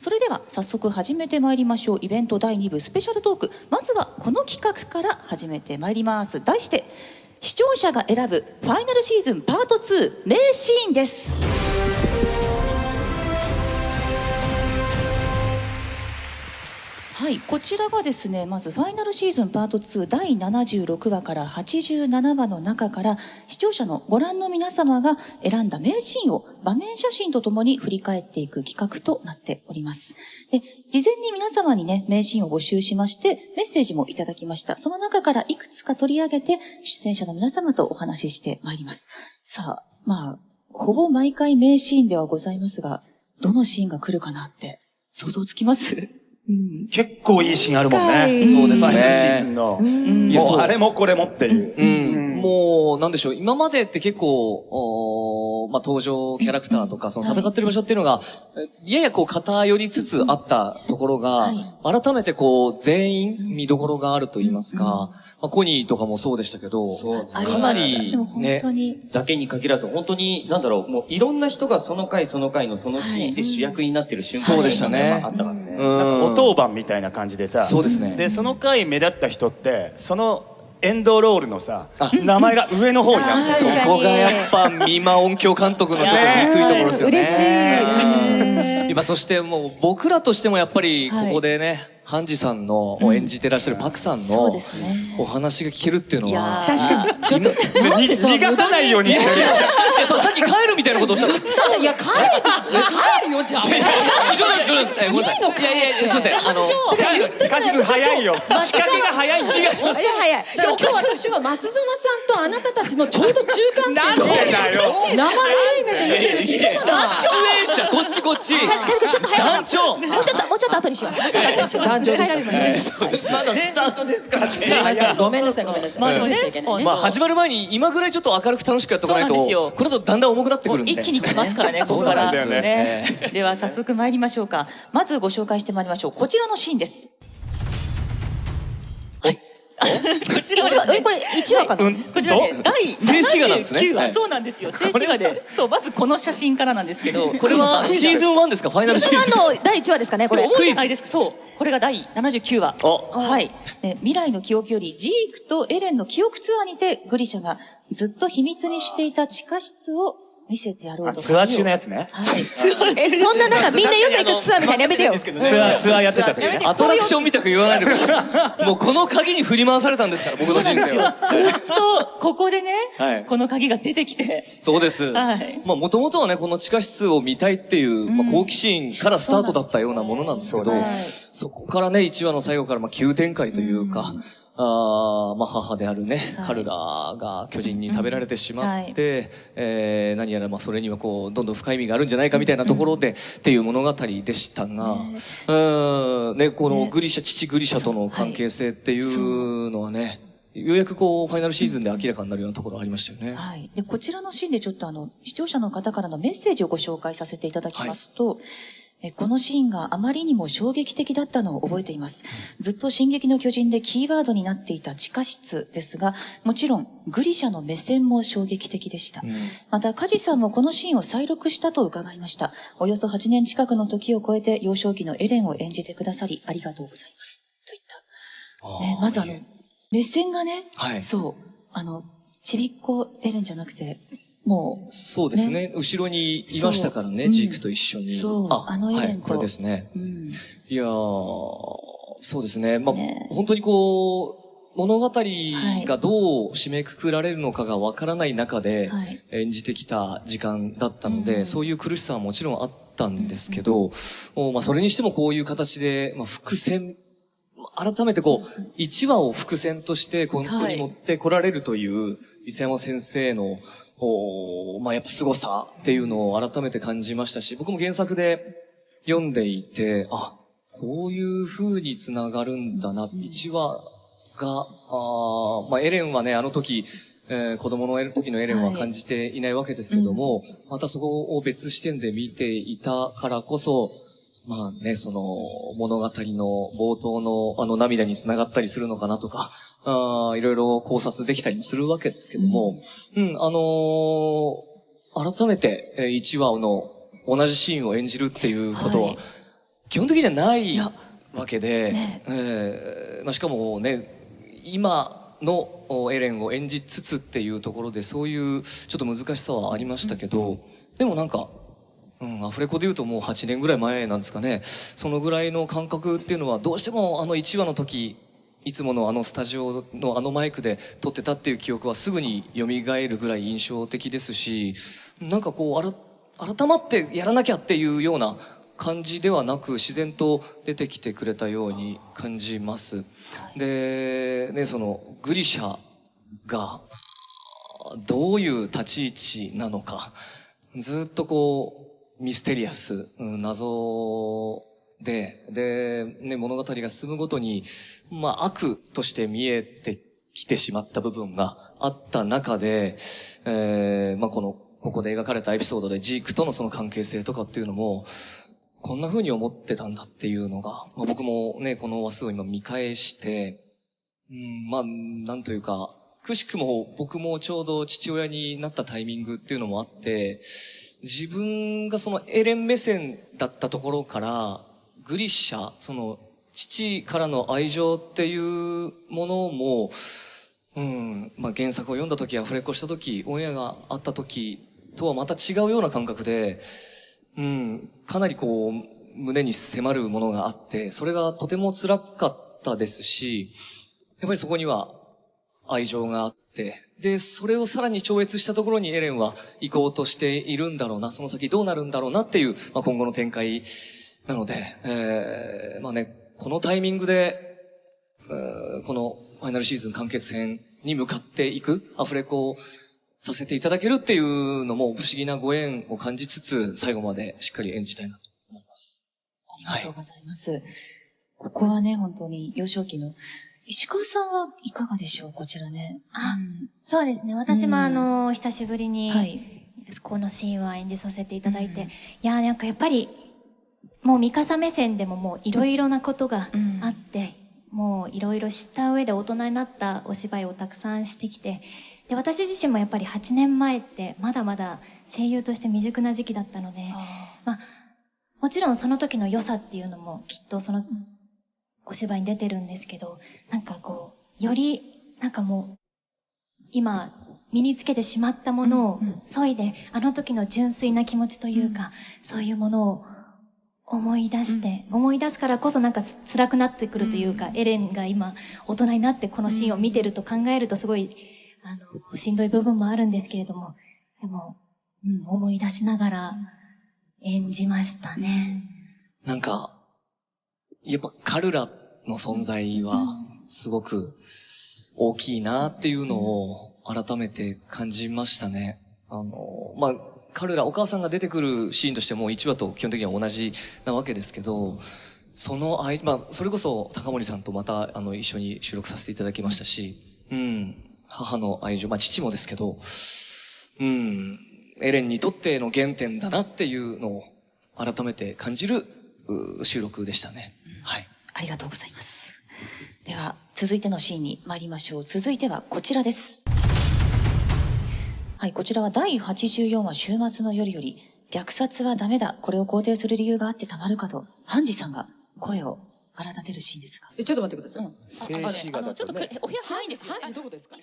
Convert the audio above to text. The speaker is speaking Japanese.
それでは早速始めてまいりましょう。イベント第2部スペシャルトーク。まずはこの企画から始めてまいります。題して、視聴者が選ぶファイナルシーズンパート2名シーンです。はい、こちらがですね、まずファイナルシーズンパート2第76話から87話の中から視聴者のご覧の皆様が選んだ名シーンを場面写真とともに振り返っていく企画となっております。で、事前に皆様にね、名シーンを募集しましてメッセージもいただきました。その中からいくつか取り上げて出演者の皆様とお話ししてまいります。さあ、ほぼ毎回名シーンではございますが、どのシーンが来るかなって想像つきます？結構いいシーンあるもんね。そうですね。ファイナルシーズンの。もうあれもこれもっていう。もう、なんでしょう。今までって結構、登場キャラクターとか、その戦ってる場所っていうのが、やや偏りつつあったところが、改めて全員見どころがあると言いますか、コニーとかもそうでしたけど、かなりね、だけに限らず、本当に、もういろんな人がその回その回のそのシーンで主役になってる瞬間そうでしたね。あったからね。お当番みたいな感じでさ。そうですね。で、その回目立った人って、そのエンドロールのさ、名前が上の方にあって。そこがやっぱ、三馬音響監督のちょっと憎いところですよね。嬉しい。今、そしてもう僕らとしてもやっぱり、ここでね、ハンジさんの演じてらっしゃるパクさんのお話が聞けるっていうのは。確かに。ちょっと、逃がさないようにしてる。さっき帰るみたいなことおっしゃった。いや、帰るよ、じゃあ。ごめんなさい。いや、すいません。カジ君早いよ。仕掛けが早い。早い。だから今日私は松園さんとあなたたちのちょうど中間なんでだよ。生レイ目で見てる出演者、こっち。ちょっと早い。団長。もうちょっと後にしよう。団長です。まだスタートですからね。ごめんなさい。始まる前に今ぐらいちょっと明るく楽しくやっておかないと、これだとだんだん重くなってくるんで。一気に来ますからね、ここから。そうなんだよね。では早速参りましょうか。まずご紹介してまいりましょう。こちらのシーンです。これ1話かな。こちらね、第79話。そうなんですよ。静止画で。そう、まずこの写真からなんですけど。これはシーズン1ですか？ファイナルシーズン。シーズン1の第1話ですかね、これ。クイズ。そう。これが第79話。はい。未来の記憶よりジークとエレンの記憶ツアーにてグリシャがずっと秘密にしていた地下室を見せてやろうと。ツアー中のやつね。はい。そんななんかみんなよく行くツアーみたいなやめてよ。ツアーやってた時ね。アトラクションみたく言わないでください。もうこの鍵に振り回されたんですから、僕の人生は。ずっと、ここでね、この鍵が出てきて。そうです。もともとはね、この地下室を見たいっていう、好奇心からスタートだったようなものなんですけど、そこからね、1話の最後から急展開というか、母であるね、カルラが巨人に食べられてしまって、何やらそれにはどんどん深い意味があるんじゃないかみたいなところで、っていう物語でしたが、この父グリシャとの関係性っていうのはね、ようやくファイナルシーズンで明らかになるようなところありましたよね。はい。で、こちらのシーンでちょっと視聴者の方からのメッセージをご紹介させていただきますと、このシーンがあまりにも衝撃的だったのを覚えています。ずっと進撃の巨人でキーワードになっていた地下室ですが、もちろんグリシャの目線も衝撃的でした。また、カジさんもこのシーンを再録したと伺いました。およそ8年近くの時を超えて幼少期のエレンを演じてくださりありがとうございます。といった。ね、まず目線がね、そう、ちびっこエレンじゃなくて、もう。そうですね。後ろにいましたからね、ジークと一緒に。そう、エレンと。これですね。いやー、そうですね。本当に物語がどう締めくくられるのかがわからない中で演じてきた時間だったので、そういう苦しさはもちろんあったんですけど、それにしてもこういう形で、伏線、改めて1話を伏線として本当に持ってこられるという伊勢山先生のやっぱ凄さっていうのを改めて感じましたし、僕も原作で読んでいて、こういう風に繋がるんだな、1話が、エレンはね、あの時、子供の時のエレンは感じていないわけですけども、またそこを別視点で見ていたからこそ、その物語の冒頭の涙に繋がったりするのかなとか、いろいろ考察できたりもするわけですけども、改めて1話の同じシーンを演じるっていうことは、基本的にはないいやわけで、しかもね、今のエレンを演じつつっていうところで、そういうちょっと難しさはありましたけど、でもなんか、アフレコで言うともう8年ぐらい前なんですかね。そのぐらいの感覚っていうのは、どうしても1話の時、いつものスタジオのマイクで撮ってたっていう記憶はすぐに蘇るぐらい印象的ですし、なんかこう、改まってやらなきゃっていうような感じではなく、自然と出てきてくれたように感じます。で、ね、その、グリシャが、どういう立ち位置なのか、ずっとこう、ミステリアス、謎で、ね、物語が進むごとに、悪として見えてきてしまった部分があった中で、ここで描かれたエピソードでジークとのその関係性とかっていうのも、こんな風に思ってたんだっていうのが、僕もね、この話数を今見返して、なんというか、くしくも僕もちょうど父親になったタイミングっていうのもあって、自分がそのエレン目線だったところから、グリシャ、その父からの愛情っていうものも、原作を読んだ時、アフレコした時、オンエアがあった時とはまた違うような感覚で、かなりこう、胸に迫るものがあって、それがとても辛かったですし、やっぱりそこには愛情があって、で、それをさらに超越したところにエレンは行こうとしているんだろうな、その先どうなるんだろうなっていう、今後の展開なので、このタイミングで、このファイナルシーズン完結編に向かっていくアフレコをさせていただけるっていうのも不思議なご縁を感じつつ、最後までしっかり演じたいなと思います。ありがとうございます。ここはね、本当に幼少期の石川さんはいかがでしょう、こちらね。そうですね。私も久しぶりに、このシーンは演じさせていただいて、なんかやっぱり、もうミカサ目線でももういろいろなことがあって、もういろいろ知った上で大人になったお芝居をたくさんしてきて、で、私自身もやっぱり8年前ってまだまだ声優として未熟な時期だったので、もちろんその時の良さっていうのもきっとそのお芝居に出てるんですけど、なんかこう、よりなんかもう今身につけてしまったものを削いで、あの時の純粋な気持ちというか、そういうものを思い出すからこそなんか辛くなってくるというか、エレンが今大人になってこのシーンを見てると考えるとすごい、しんどい部分もあるんですけれども、でも、思い出しながら演じましたね。なんか、やっぱカルラの存在はすごく大きいなっていうのを改めて感じましたね。カルラ、お母さんが出てくるシーンとしても1話と基本的には同じなわけですけど、そのそれこそ高森さんとまた一緒に収録させていただきましたし、母の愛情、父もですけど、エレンにとっての原点だなっていうのを改めて感じる収録でしたね。はい。ありがとうございます。では、続いてのシーンに参りましょう。続いてはこちらです。はい、こちらは第84話週末の夜より、虐殺はダメだ。これを肯定する理由があってたまるかと、ハンジさんが声を荒立てるシーンですが。ちょっと待ってください。静止画だとねちょっとお部屋広いんですよ。ハンジどこですか？